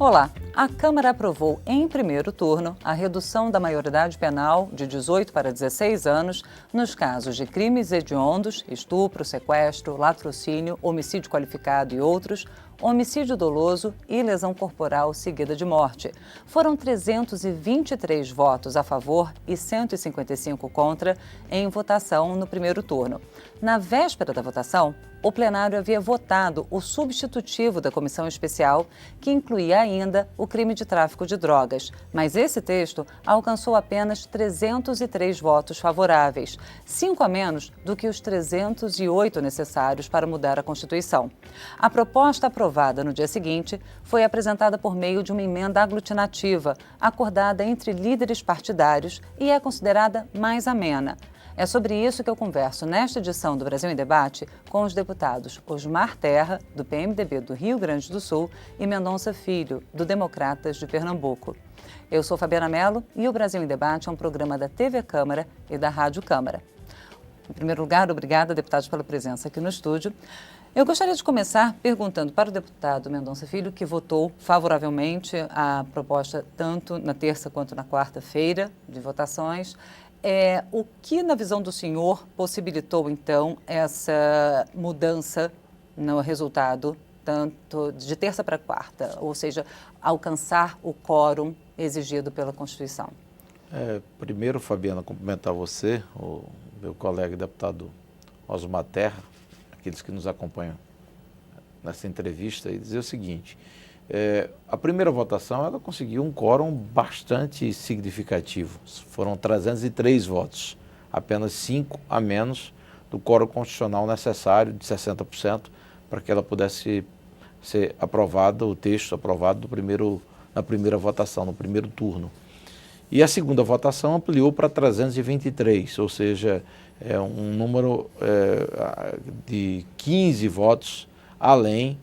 Olá, a Câmara aprovou em primeiro turno a redução da maioridade penal de 18 para 16 anos nos casos de crimes hediondos, estupro, sequestro, latrocínio, homicídio qualificado e outros, homicídio doloso e lesão corporal seguida de morte. Foram 323 votos a favor e 155 contra em votação no primeiro turno. Na véspera da votação, o plenário havia votado o substitutivo da comissão especial, que incluía ainda o crime de tráfico de drogas. Mas esse texto alcançou apenas 303 votos favoráveis, 5 a menos do que os 308 necessários para mudar a Constituição. A proposta aprovada no dia seguinte foi apresentada por meio de uma emenda aglutinativa, acordada entre líderes partidários e é considerada mais amena. É sobre isso que eu converso nesta edição do Brasil em Debate com os deputados Osmar Terra, do PMDB do Rio Grande do Sul, e Mendonça Filho, do Democratas de Pernambuco. Eu sou Fabiana Mello e o Brasil em Debate é um programa da TV Câmara e da Rádio Câmara. Em primeiro lugar, obrigada, deputados, pela presença aqui no estúdio. Eu gostaria de começar perguntando para o deputado Mendonça Filho, que votou favoravelmente a proposta tanto na terça quanto na quarta-feira de votações. O que, na visão do senhor, possibilitou, então, essa mudança no resultado, tanto de terça para quarta, ou seja, alcançar o quórum exigido pela Constituição? Primeiro, Fabiana, cumprimentar você, o meu colega deputado Osmar Terra, aqueles que nos acompanham nessa entrevista, e dizer o seguinte: a primeira votação ela conseguiu um quórum bastante significativo. Foram 303 votos, apenas 5 a menos do quórum constitucional necessário de 60% para que ela pudesse ser aprovado, o texto aprovado na primeira votação, no primeiro turno. E a segunda votação ampliou para 323, ou seja, um número de 15 votos além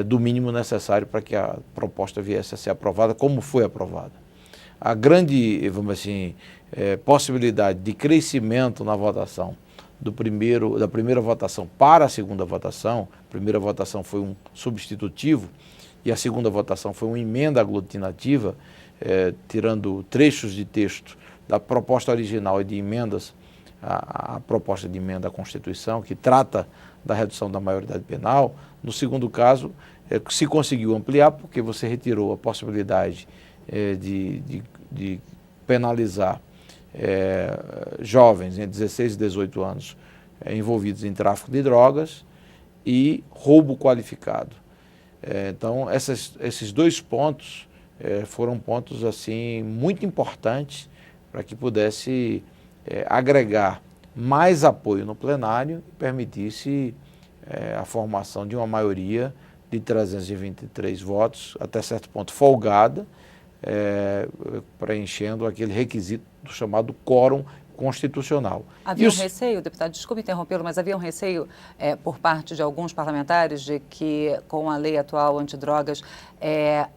do mínimo necessário para que a proposta viesse a ser aprovada, como foi aprovada. A grande, vamos assim, possibilidade de crescimento na votação da primeira votação para a segunda votação, a primeira votação foi um substitutivo e a segunda votação foi uma emenda aglutinativa, tirando trechos de texto da proposta original e de emendas à proposta de emenda à Constituição, que trata da redução da maioridade penal. No segundo caso, se conseguiu ampliar porque você retirou a possibilidade de penalizar jovens entre 16 e 18 anos envolvidos em tráfico de drogas e roubo qualificado. Então, esses dois pontos foram pontos assim muito importantes para que pudesse agregar mais apoio no plenário e permitisse a formação de uma maioria de 323 votos, até certo ponto folgada, preenchendo aquele requisito do chamado quórum constitucional. Havia um receio, deputado, desculpe interrompê-lo, mas havia um receio por parte de alguns parlamentares de que, com a lei atual antidrogas,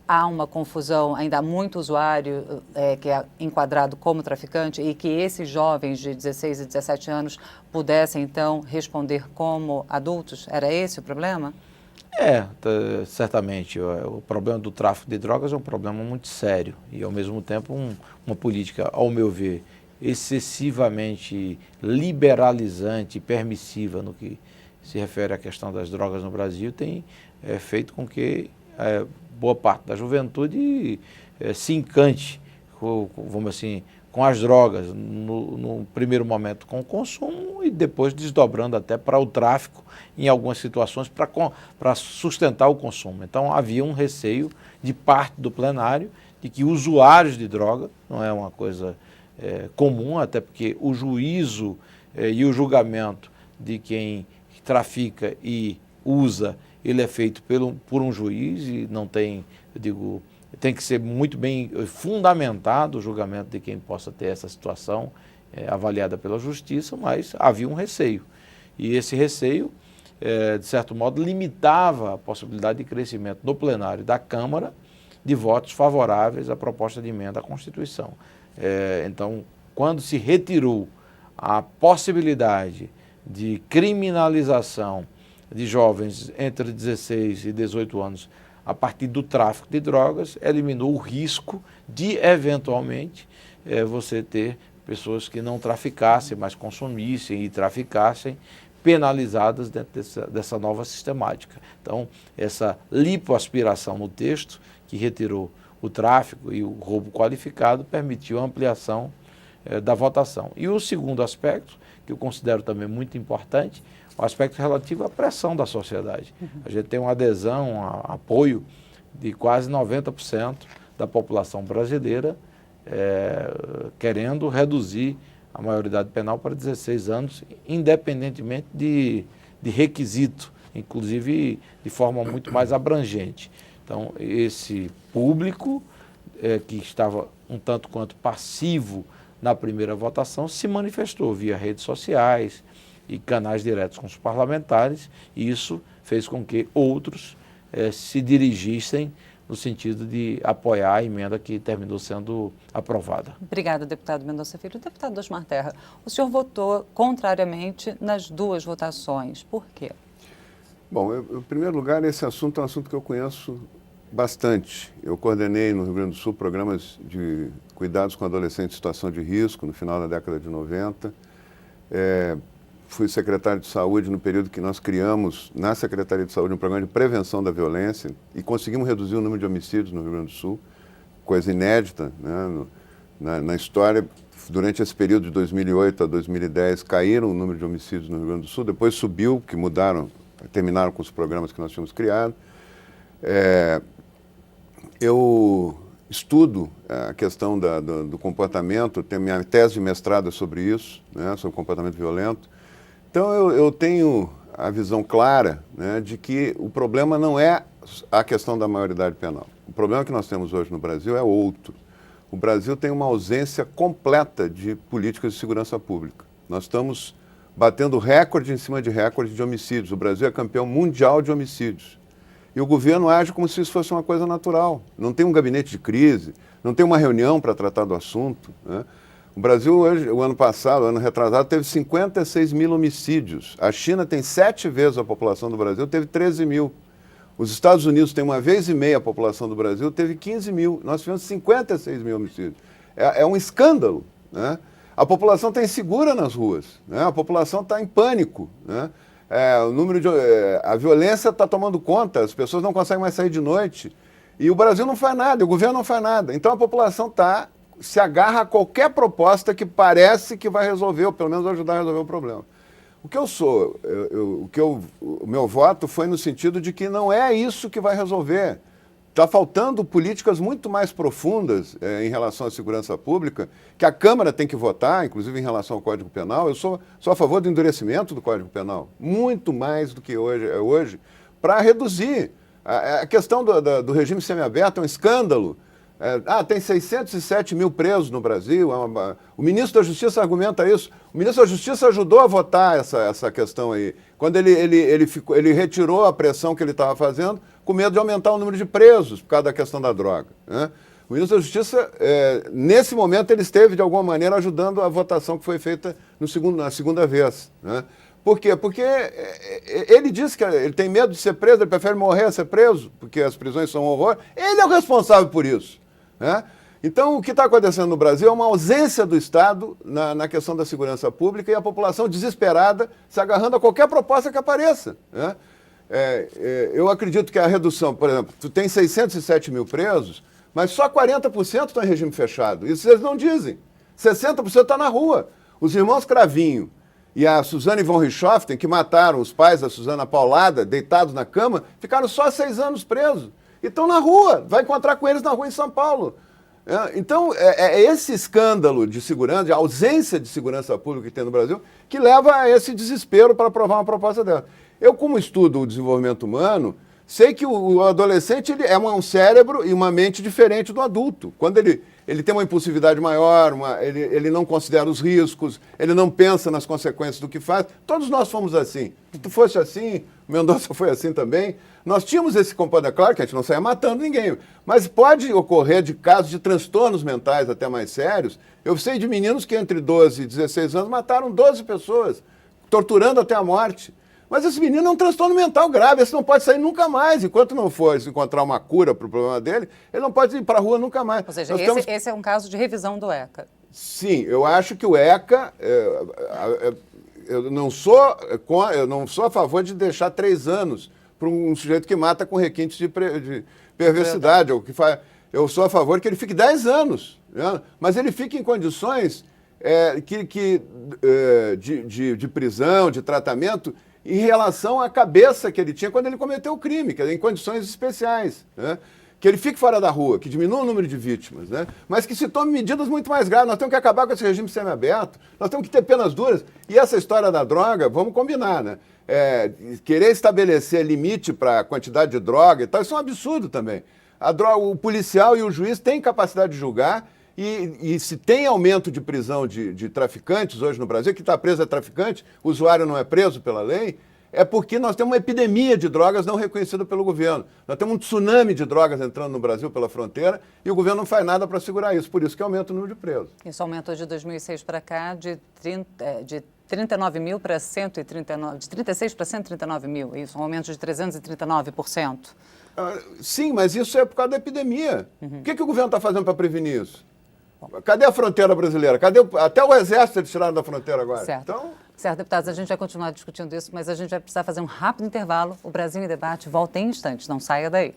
há uma confusão, ainda há muito usuário que é enquadrado como traficante e que esses jovens de 16 e 17 anos pudessem, então, responder como adultos? Era esse o problema? Certamente. O problema do tráfico de drogas é um problema muito sério e, ao mesmo tempo, uma política, ao meu ver, excessivamente liberalizante e permissiva no que se refere à questão das drogas no Brasil tem feito com que boa parte da juventude se encante vamos assim, com as drogas no primeiro momento com o consumo e depois desdobrando até para o tráfico em algumas situações para sustentar o consumo. Então havia um receio de parte do plenário de que usuários de droga, não é uma coisa comum, até porque o juízo e o julgamento de quem trafica e usa, ele é feito por um juiz e não tem, tem que ser muito bem fundamentado o julgamento de quem possa ter essa situação avaliada pela justiça, mas havia um receio. E esse receio, de certo modo, limitava a possibilidade de crescimento no plenário da Câmara de votos favoráveis à proposta de emenda à Constituição. Então, quando se retirou a possibilidade de criminalização de jovens entre 16 e 18 anos a partir do tráfico de drogas, eliminou o risco de, eventualmente, você ter pessoas que não traficassem, mas consumissem e traficassem, penalizadas dentro dessa nova sistemática. Então, essa lipoaspiração no texto, que retirou o tráfico e o roubo qualificado, permitiu a ampliação da votação. E o segundo aspecto, que eu considero também muito importante, o aspecto relativo à pressão da sociedade. A gente tem uma adesão, um apoio de quase 90% da população brasileira querendo reduzir a maioridade penal para 16 anos, independentemente de requisito, inclusive de forma muito mais abrangente. Então, esse público que estava um tanto quanto passivo na primeira votação se manifestou via redes sociais e canais diretos com os parlamentares, e isso fez com que outros se dirigissem no sentido de apoiar a emenda que terminou sendo aprovada. Obrigada, deputado Mendonça Filho. Deputado Osmar Terra, o senhor votou contrariamente nas duas votações. Por quê? Bom, em primeiro lugar, esse assunto é um assunto que eu conheço bastante. Eu coordenei no Rio Grande do Sul programas de cuidados com adolescentes em situação de risco no final da década de 90. Fui secretário de saúde no período que nós criamos, na Secretaria de Saúde, um programa de prevenção da violência e conseguimos reduzir o número de homicídios no Rio Grande do Sul, coisa inédita, né? Na história. Durante esse período de 2008 a 2010, caíram o número de homicídios no Rio Grande do Sul, depois subiu, que mudaram, terminaram com os programas que nós tínhamos criado. Eu estudo a questão do comportamento, tenho minha tese de mestrado sobre isso, né, sobre comportamento violento. Então, eu tenho a visão clara, né, de que o problema não é a questão da maioridade penal. O problema que nós temos hoje no Brasil é outro. O Brasil tem uma ausência completa de políticas de segurança pública. Nós estamos batendo recorde em cima de recorde de homicídios. O Brasil é campeão mundial de homicídios. E o governo age como se isso fosse uma coisa natural. Não tem um gabinete de crise, não tem uma reunião para tratar do assunto, né? O Brasil, hoje, o ano passado, o ano retrasado, teve 56 mil homicídios. A China tem 7 vezes a população do Brasil, teve 13 mil. Os Estados Unidos têm 1,5 vezes a população do Brasil, teve 15 mil. Nós tivemos 56 mil homicídios. É um escândalo, né? A população está insegura nas ruas, né? A população está em pânico, né? A violência está tomando conta, as pessoas não conseguem mais sair de noite. E o Brasil não faz nada, o governo não faz nada. Então a população se agarra a qualquer proposta que parece que vai resolver, ou pelo menos ajudar a resolver o problema. O que eu sou, o meu voto foi no sentido de que não é isso que vai resolver. Está faltando políticas muito mais profundas em relação à segurança pública, que a Câmara tem que votar, inclusive em relação ao Código Penal. Eu sou a favor do endurecimento do Código Penal, muito mais do que hoje, para reduzir. A questão do regime semiaberto é um escândalo. Tem 607 mil presos no Brasil. O ministro da Justiça argumenta isso. O ministro da Justiça ajudou a votar essa questão aí. Quando ele retirou a pressão que ele estava fazendo, com medo de aumentar o número de presos por causa da questão da droga, né? O ministro da Justiça, nesse momento, ele esteve, de alguma maneira, ajudando a votação que foi feita na segunda vez, né? Por quê? Porque ele disse que ele tem medo de ser preso, ele prefere morrer a ser preso, porque as prisões são um horror. Ele é o responsável por isso, né? Então, o que está acontecendo no Brasil é uma ausência do Estado na questão da segurança pública e a população desesperada se agarrando a qualquer proposta que apareça, né? Eu acredito que a redução, por exemplo, tu tem 607 mil presos, mas só 40% estão em regime fechado. Isso eles não dizem. 60% está na rua. Os irmãos Cravinho e a Suzane von Richthofen, que mataram os pais da Suzana paulada, deitados na cama, ficaram só 6 anos presos. E estão na rua. Vai encontrar com eles na rua em São Paulo. Então, esse escândalo de segurança, de ausência de segurança pública que tem no Brasil, que leva a esse desespero para aprovar uma proposta dessa. Eu, como estudo o desenvolvimento humano, sei que o adolescente ele é um cérebro e uma mente diferente do adulto. Quando ele tem uma impulsividade maior, ele não considera os riscos, ele não pensa nas consequências do que faz. Todos nós fomos assim. Se tu fosse assim, o Mendonça foi assim também. Nós tínhamos esse comportamento, claro que a gente não saia matando ninguém, mas pode ocorrer de casos de transtornos mentais até mais sérios. Eu sei de meninos que entre 12 e 16 anos mataram 12 pessoas, torturando até a morte. Mas esse menino é um transtorno mental grave, esse não pode sair nunca mais. Enquanto não for encontrar uma cura para o problema dele, ele não pode ir para a rua nunca mais. Ou seja, esse é um caso de revisão do ECA. Sim, eu acho que o ECA... Eu não sou a favor de deixar 3 anos para um sujeito que mata com requintes de perversidade. Eu sou a favor que ele fique 10 anos, né? Mas ele fique em condições de prisão, de tratamento, em relação à cabeça que ele tinha quando ele cometeu o crime, quer dizer, em condições especiais, né? Que ele fique fora da rua, que diminua o número de vítimas, né? Mas que se tome medidas muito mais graves. Nós temos que acabar com esse regime semiaberto, nós temos que ter penas duras. E essa história da droga, vamos combinar, né? Querer estabelecer limite para a quantidade de droga e tal, isso é um absurdo também. O policial e o juiz têm capacidade de julgar e se tem aumento de prisão de traficantes hoje no Brasil, que está preso é traficante, o usuário não é preso pela lei, é porque nós temos uma epidemia de drogas não reconhecida pelo governo. Nós temos um tsunami de drogas entrando no Brasil pela fronteira e o governo não faz nada para segurar isso. Por isso que aumenta o número de presos. Isso aumentou de 2006 para cá de 39 mil para 139, de 36 para 139 mil. Isso, um aumento de 339%. Sim, mas isso é por causa da epidemia. O que o governo está fazendo para prevenir isso? Cadê a fronteira brasileira? Até o exército eles tiraram da fronteira agora. Certo. Então... Certo, deputados, a gente vai continuar discutindo isso, mas a gente vai precisar fazer um rápido intervalo. O Brasil em Debate volta em instantes, não saia daí.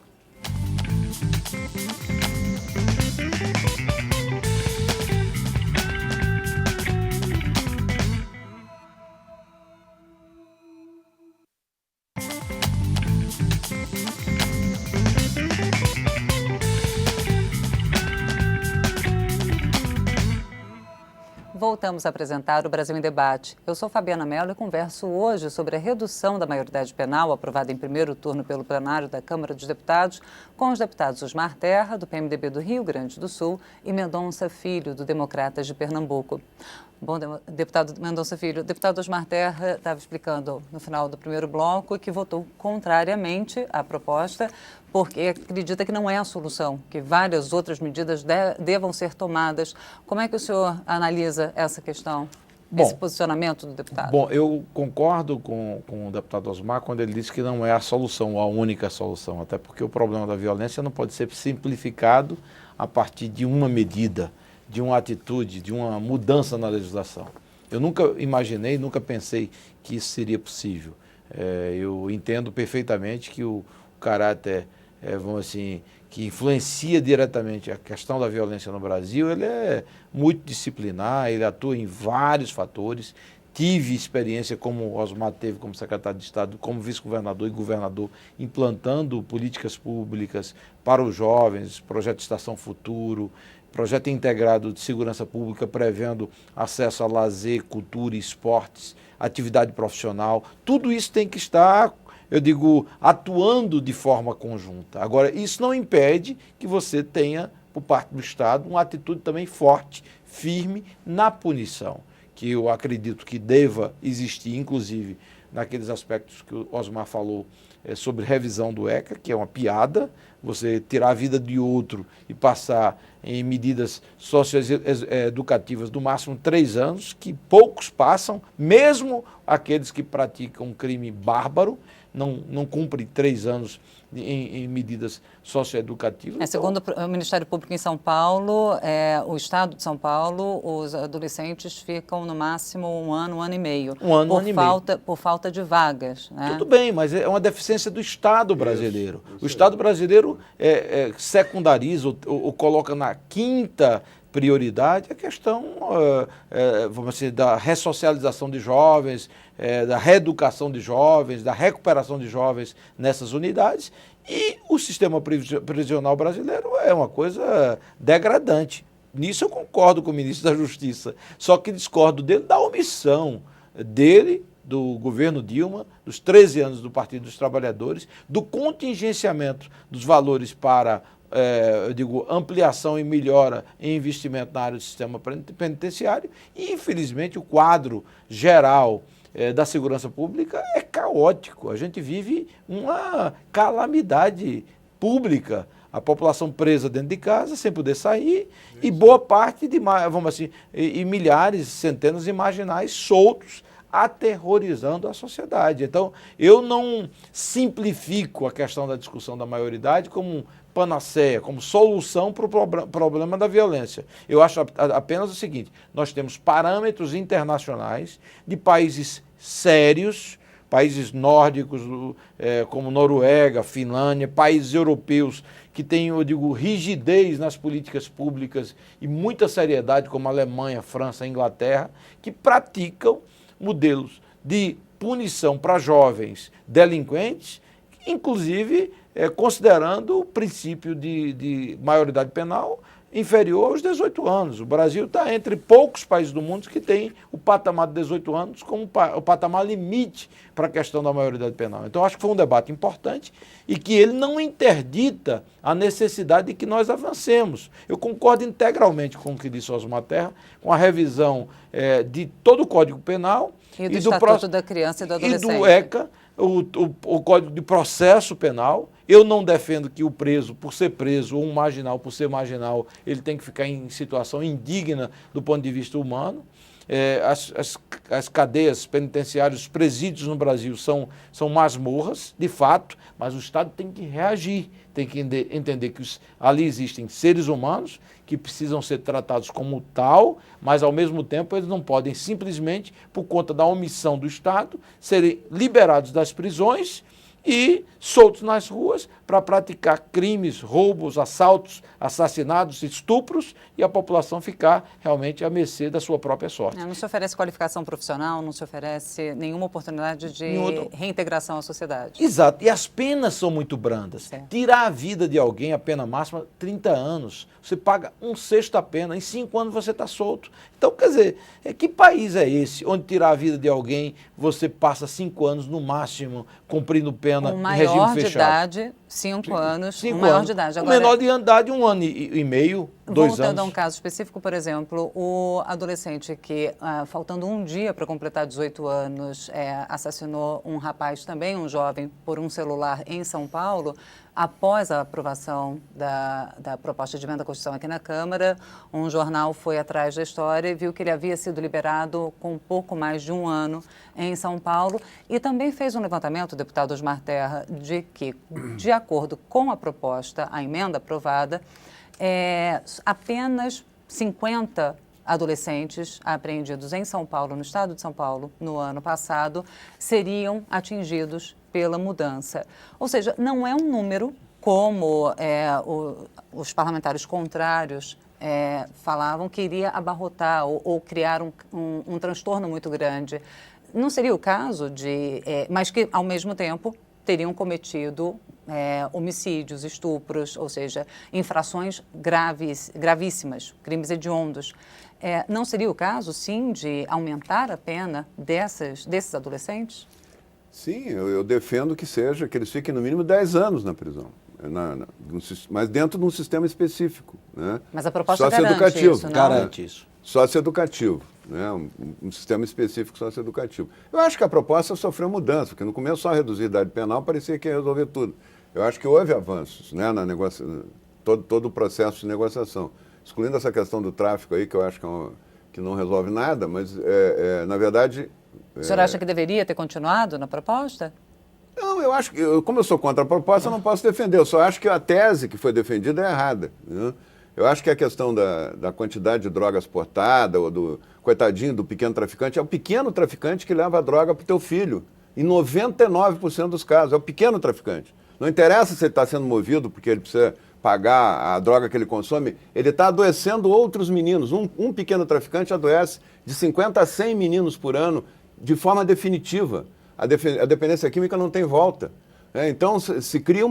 Voltamos a apresentar o Brasil em Debate. Eu sou Fabiana Mello e converso hoje sobre a redução da maioridade penal aprovada em primeiro turno pelo plenário da Câmara dos Deputados com os deputados Osmar Terra, do PMDB do Rio Grande do Sul, e Mendonça Filho, do Democratas de Pernambuco. Bom, deputado Mendonça Filho, o deputado Osmar Terra estava explicando no final do primeiro bloco que votou contrariamente à proposta porque acredita que não é a solução, que várias outras medidas devam ser tomadas. Como é que o senhor analisa essa questão, esse posicionamento do deputado? Bom, eu concordo com o deputado Osmar quando ele disse que não é a solução, a única solução, até porque o problema da violência não pode ser simplificado a partir de uma medida, de uma atitude, de uma mudança na legislação. Eu nunca imaginei, nunca pensei que isso seria possível. Eu entendo perfeitamente que o caráter, vamos assim, que influencia diretamente a questão da violência no Brasil, ele é muito disciplinar, ele atua em vários fatores. Tive experiência, como o Osmar teve como secretário de Estado, como vice-governador e governador, implantando políticas públicas para os jovens, projeto Estação Futuro, projeto integrado de segurança pública prevendo acesso a lazer, cultura, esportes, atividade profissional. Tudo isso tem que estar, eu digo, atuando de forma conjunta. Agora, isso não impede que você tenha, por parte do Estado, uma atitude também forte, firme na punição, que eu acredito que deva existir, inclusive, naqueles aspectos que o Osmar falou sobre revisão do ECA, que é uma piada, você tirar a vida de outro e passar em medidas socioeducativas do máximo 3 anos, que poucos passam, mesmo aqueles que praticam um crime bárbaro, não cumprem 3 anos em medidas socioeducativas. Segundo o Ministério Público em São Paulo, o Estado de São Paulo, os adolescentes ficam no máximo 1 ano, 1 ano e meio. Por falta de vagas. Né? Tudo bem, mas é uma deficiência do Estado brasileiro. O Estado brasileiro secundariza ou coloca na quinta prioridade a questão, vamos dizer, da ressocialização de jovens, da reeducação de jovens, da recuperação de jovens nessas unidades, e o sistema prisional brasileiro é uma coisa degradante. Nisso eu concordo com o ministro da Justiça, só que discordo dele da omissão dele, do governo Dilma, dos 13 anos do Partido dos Trabalhadores, do contingenciamento dos valores para eu digo, ampliação e melhora em investimento na área do sistema penitenciário e, infelizmente, o quadro geral da segurança pública é caótico. A gente vive uma calamidade pública. A população presa dentro de casa, sem poder sair, e boa parte de, vamos assim, e milhares, centenas de marginais soltos aterrorizando a sociedade. Então, eu não simplifico a questão da discussão da maioridade como panaceia, como solução para o problema da violência. Eu acho apenas o seguinte: nós temos parâmetros internacionais de países sérios, países nórdicos, como Noruega, Finlândia, países europeus que têm, eu digo, rigidez nas políticas públicas e muita seriedade, como Alemanha, França, Inglaterra, que praticam modelos de punição para jovens delinquentes, inclusive considerando o princípio de maioridade penal inferior aos 18 anos. O Brasil está entre poucos países do mundo que tem o patamar de 18 anos como o patamar limite para a questão da maioridade penal. Então, acho que foi um debate importante e que ele não interdita a necessidade de que nós avancemos. Eu concordo integralmente com o que disse Osmar Terra, com a revisão de todo o Código Penal e do Estatuto da Criança e do Adolescente. E do ECA, o Código de Processo Penal. Eu não defendo que o preso, por ser preso, ou um marginal, por ser marginal, ele tem que ficar em situação indigna do ponto de vista humano. As cadeias penitenciárias, os presídios no Brasil são masmorras, de fato, mas o Estado tem que reagir, tem que entender que ali existem seres humanos que precisam ser tratados como tal, mas ao mesmo tempo eles não podem simplesmente, por conta da omissão do Estado, serem liberados das prisões e soltos nas ruas para praticar crimes, roubos, assaltos, assassinatos, estupros e a população ficar realmente à mercê da sua própria sorte. Não se oferece qualificação profissional, não se oferece nenhuma oportunidade de reintegração à sociedade. Exato. E as penas são muito brandas. Certo. Tirar a vida de alguém, a pena máxima, 30 anos. Você paga 1/6 da pena, em 5 anos você está solto. Então, quer dizer, que país é esse onde tirar a vida de alguém, você passa 5 anos no máximo cumprindo pena em regime fechado? De idade, 5 anos, 5 maior anos. de idade. Agora, o menor de idade, 1 ano e meio, 2 anos. Voltando a um caso específico, por exemplo, o adolescente que, faltando um dia para completar 18 anos, assassinou um rapaz também, um jovem, por um celular em São Paulo. Após a aprovação da proposta de emenda à Constituição aqui na Câmara, um jornal foi atrás da história e viu que ele havia sido liberado com pouco mais de 1 ano em São Paulo e também fez um levantamento, o deputado Osmar Terra, de que, de acordo com a proposta, a emenda aprovada, apenas 50 adolescentes apreendidos em São Paulo, no estado de São Paulo, no ano passado, seriam atingidos pela mudança. Ou seja, não é um número como os parlamentares contrários falavam que iria abarrotar ou criar um transtorno muito grande. Não seria o caso mas que, ao mesmo tempo, teriam cometido homicídios, estupros, ou seja, infrações gravíssimas, crimes hediondos. Não seria o caso, sim, de aumentar a pena desses adolescentes? Sim, eu defendo que eles fiquem no mínimo 10 anos na prisão, mas dentro de um sistema específico. Né? Mas a proposta garante isso, não? Garante isso. Socioeducativo, né? Um sistema específico socioeducativo. Eu acho que a proposta sofreu mudança, porque no começo só reduzir a idade penal parecia que ia resolver tudo. Eu acho que houve avanços, né, todo o processo de negociação, excluindo essa questão do tráfico aí, que eu acho que não resolve nada, mas, na verdade... O senhor acha que deveria ter continuado na proposta? Não, eu acho que, como eu sou contra a proposta, eu não posso defender. Eu só acho que a tese que foi defendida é errada. Né? Eu acho que a questão da quantidade de drogas portada, ou do coitadinho do pequeno traficante, é o pequeno traficante que leva a droga para o teu filho. Em 99% dos casos, é o pequeno traficante. Não interessa se ele está sendo movido porque ele precisa pagar a droga que ele consome, ele está adoecendo outros meninos. Um pequeno traficante adoece de 50 a 100 meninos por ano de forma definitiva. A dependência química não tem volta. Então, se cria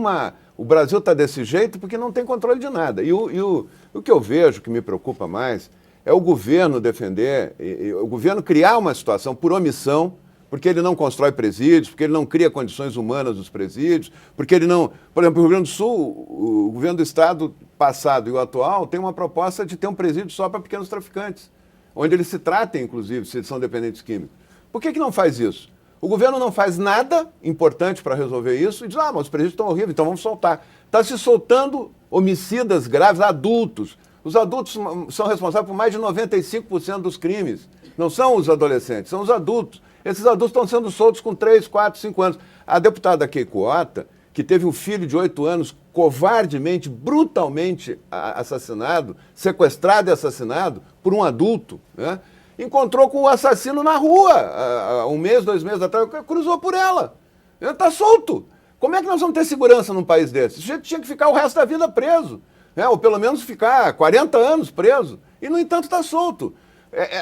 O Brasil está desse jeito porque não tem controle de nada. E o que eu vejo que me preocupa mais é o governo defender, o governo criar uma situação por omissão, porque ele não constrói presídios, porque ele não cria condições humanas dos presídios, porque ele não... Por exemplo, no Rio Grande do Sul, o governo do estado passado e o atual tem uma proposta de ter um presídio só para pequenos traficantes, onde eles se tratem, inclusive, se eles são dependentes químicos. Por que não faz isso? O governo não faz nada importante para resolver isso e diz, mas os presídios estão horríveis, então vamos soltar. Está se soltando homicidas graves, adultos. Os adultos são responsáveis por mais de 95% dos crimes. Não são os adolescentes, são os adultos. Esses adultos estão sendo soltos com 3, 4, 5 anos. A deputada Keiko Ota, que teve um filho de 8 anos covardemente, brutalmente assassinado, sequestrado e assassinado por um adulto, né? Encontrou com o assassino na rua, 1 mês, 2 meses atrás, cruzou por ela. Ele está solto. Como é que nós vamos ter segurança num país desse? O sujeito tinha que ficar o resto da vida preso, né? Ou pelo menos ficar 40 anos preso. E, no entanto, está solto.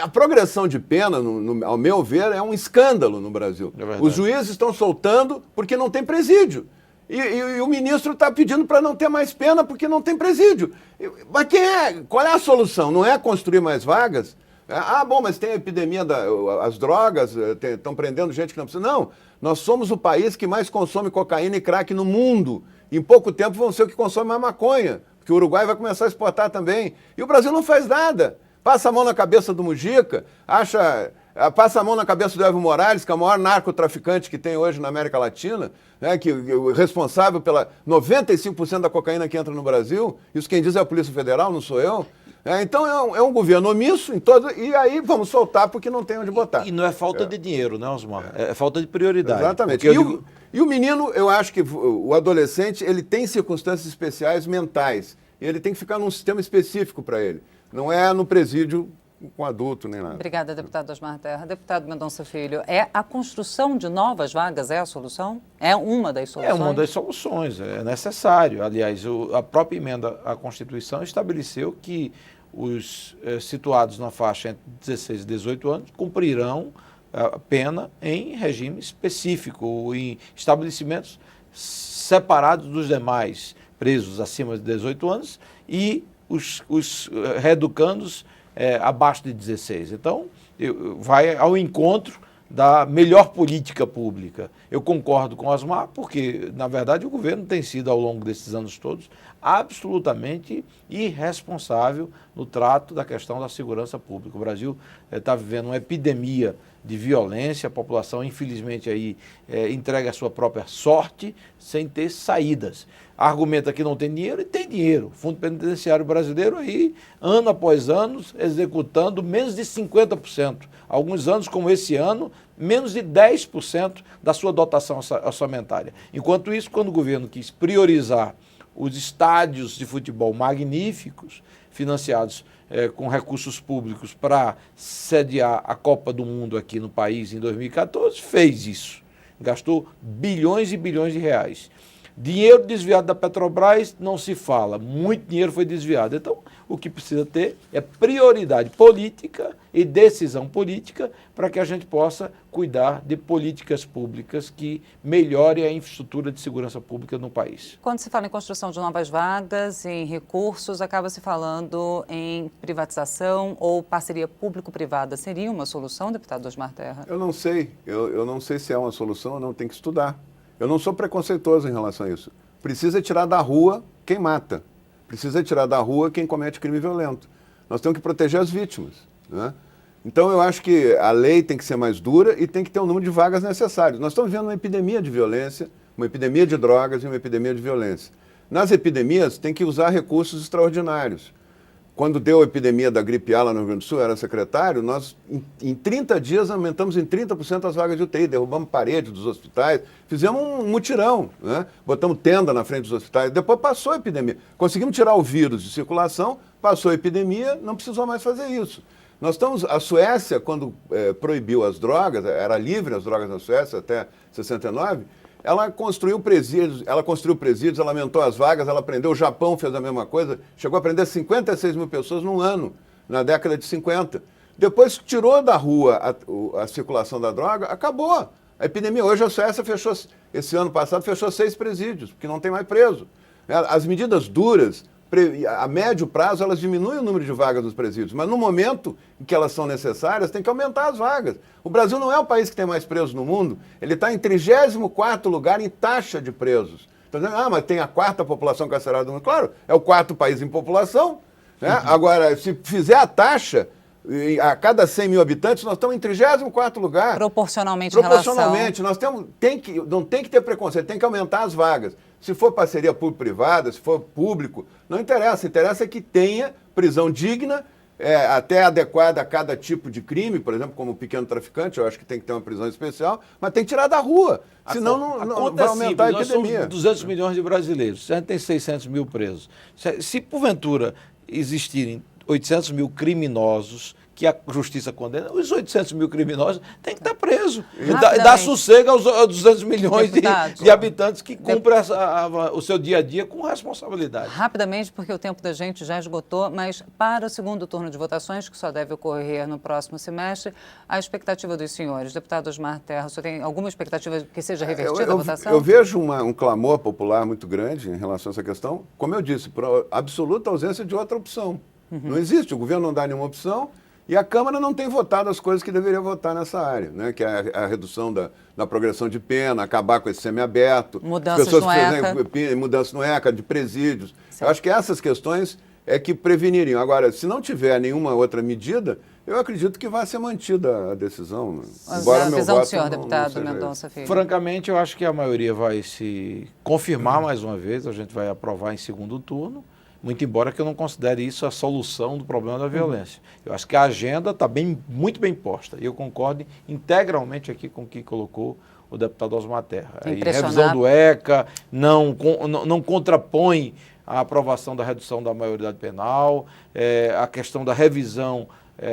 A progressão de pena, ao meu ver, é um escândalo no Brasil. Os juízes estão soltando porque não tem presídio. E o ministro está pedindo para não ter mais pena porque não tem presídio. Mas qual é a solução? Não é construir mais vagas? Bom, mas tem a epidemia as drogas, estão prendendo gente que não precisa. Não, nós somos o país que mais consome cocaína e crack no mundo. Em pouco tempo vão ser o que consome mais maconha, porque o Uruguai vai começar a exportar também. E o Brasil não faz nada. Passa a mão na cabeça do Mujica, passa a mão na cabeça do Evo Morales, que é o maior narcotraficante que tem hoje na América Latina, né, que é responsável pela 95% da cocaína que entra no Brasil. Isso quem diz é a Polícia Federal, não sou eu. Então é um governo omisso em todo, e aí vamos soltar porque não tem onde botar. E não é falta de dinheiro, né, Osmar? É falta de prioridade. Exatamente. E o menino, eu acho que o adolescente, ele tem circunstâncias especiais mentais. E ele tem que ficar num sistema específico para ele. Não é no presídio com adulto nem nada. Obrigada, deputado Osmar Terra. Deputado Mendonça Filho, a construção de novas vagas é a solução? É uma das soluções? É uma das soluções, é necessário. Aliás, a própria emenda à Constituição estabeleceu que os situados na faixa entre 16 e 18 anos cumprirão a pena em regime específico, em estabelecimentos separados dos demais presos acima de 18 anos e os reeducandos abaixo de 16. Então, vai ao encontro da melhor política pública. Eu concordo com o Osmar, porque, na verdade, o governo tem sido, ao longo desses anos todos, absolutamente irresponsável no trato da questão da segurança pública. O Brasil está vivendo uma epidemia de violência, a população, infelizmente, aí entrega a sua própria sorte sem ter saídas. Argumenta que não tem dinheiro e tem dinheiro. O Fundo Penitenciário Brasileiro aí, ano após ano, executando menos de 50%. Alguns anos, como esse ano, menos de 10% da sua dotação orçamentária. Enquanto isso, quando o governo quis priorizar os estádios de futebol magníficos, financiados com recursos públicos para sediar a Copa do Mundo aqui no país em 2014, fez isso. Gastou bilhões e bilhões de reais. Dinheiro desviado da Petrobras não se fala, muito dinheiro foi desviado. Então, o que precisa ter é prioridade política e decisão política para que a gente possa cuidar de políticas públicas que melhorem a infraestrutura de segurança pública no país. Quando se fala em construção de novas vagas, em recursos, acaba se falando em privatização ou parceria público-privada. Seria uma solução, deputado Osmar Terra? Eu não sei. Eu não sei se é uma solução ou não, tem que estudar. Eu não sou preconceituoso em relação a isso. Precisa tirar da rua quem mata. Precisa tirar da rua quem comete crime violento. Nós temos que proteger as vítimas, né? Então eu acho que a lei tem que ser mais dura e tem que ter o número de vagas necessários. Nós estamos vivendo uma epidemia de violência, uma epidemia de drogas e uma epidemia de violência. Nas epidemias tem que usar recursos extraordinários. Quando deu a epidemia da gripe A lá no Rio Grande do Sul, eu era secretário, nós em 30 dias aumentamos em 30% as vagas de UTI, derrubamos parede dos hospitais, fizemos um mutirão, né? Botamos tenda na frente dos hospitais, depois passou a epidemia. Conseguimos tirar o vírus de circulação, passou a epidemia, não precisou mais fazer isso. A Suécia, quando proibiu as drogas, era livre as drogas na Suécia até 69, ela construiu presídios, ela aumentou as vagas, ela prendeu, o Japão fez a mesma coisa, chegou a prender 56 mil pessoas num ano, na década de 50. Depois tirou da rua a circulação da droga, acabou. A epidemia, hoje a Suécia fechou, esse ano passado, fechou 6 presídios, porque não tem mais preso. As medidas duras, a médio prazo, elas diminuem o número de vagas dos presídios, mas no momento em que elas são necessárias, tem que aumentar as vagas. O Brasil não é o país que tem mais presos no mundo, ele está em 34º lugar em taxa de presos. Então, mas tem a 4ª população carcerária do mundo. Claro, é o 4º país em população, né? Agora, se fizer a taxa, a cada 100 mil habitantes, nós estamos em 34º lugar. Proporcionalmente, nós não tem que ter preconceito, tem que aumentar as vagas. Se for parceria público-privada, se for público, não interessa. Interessa é que tenha prisão digna, até adequada a cada tipo de crime, por exemplo, como o pequeno traficante, eu acho que tem que ter uma prisão especial, mas tem que tirar da rua, senão não vai aumentar a epidemia. Nós somos 200 milhões de brasileiros, a gente tem 600 mil presos. Se porventura existirem 800 mil criminosos que a justiça condena, os 800 mil criminosos têm que estar presos. E dá sossego aos 200 milhões de habitantes que cumprem o seu dia a dia com responsabilidade. Rapidamente, porque o tempo da gente já esgotou, mas para o segundo turno de votações, que só deve ocorrer no próximo semestre, a expectativa dos senhores, deputado Osmar Terra, o senhor tem alguma expectativa que seja revertida a votação? Eu vejo um clamor popular muito grande em relação a essa questão, como eu disse, por absoluta ausência de outra opção. Não existe, o governo não dá nenhuma opção, e a Câmara não tem votado as coisas que deveria votar nessa área, né? Que é a redução da progressão de pena, acabar com esse semiaberto, mudanças no ECA, mudanças no ECA, de presídios. Certo. Eu acho que essas questões é que preveniriam. Agora, se não tiver nenhuma outra medida, eu acredito que vai ser mantida a decisão. Embora a visão do senhor, deputado Mendonça Filho. Francamente, eu acho que a maioria vai se confirmar mais uma vez, a gente vai aprovar em segundo turno. Muito embora que eu não considere isso a solução do problema da violência. Eu acho que a agenda está muito bem posta. E eu concordo integralmente aqui com o que colocou o deputado Osmar Terra. A revisão do ECA não contrapõe a aprovação da redução da maioridade penal, a questão da revisão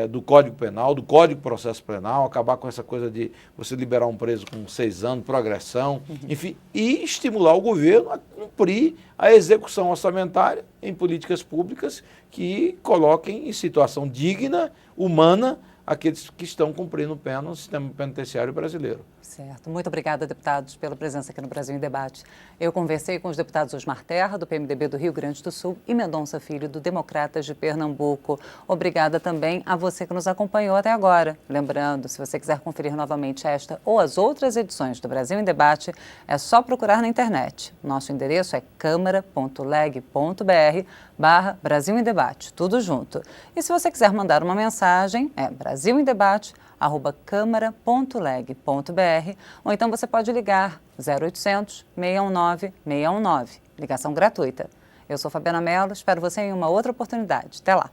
do Código Penal, do Código de Processo Penal, acabar com essa coisa de você liberar um preso com 6 anos, progressão, enfim, e estimular o governo a cumprir a execução orçamentária em políticas públicas que coloquem em situação digna, humana, aqueles que estão cumprindo pena no sistema penitenciário brasileiro. Certo. Muito obrigada, deputados, pela presença aqui no Brasil em Debate. Eu conversei com os deputados Osmar Terra, do PMDB do Rio Grande do Sul, e Mendonça Filho, do Democratas de Pernambuco. Obrigada também a você que nos acompanhou até agora. Lembrando, se você quiser conferir novamente esta ou as outras edições do Brasil em Debate, é só procurar na internet. Nosso endereço é câmara.leg.br/Brasil em Debate, tudo junto. E se você quiser mandar uma mensagem, é brasilendebate@câmara.leg.br, ou então você pode ligar 0800 619 619, ligação gratuita. Eu sou Fabiana Mello, espero você em uma outra oportunidade. Até lá!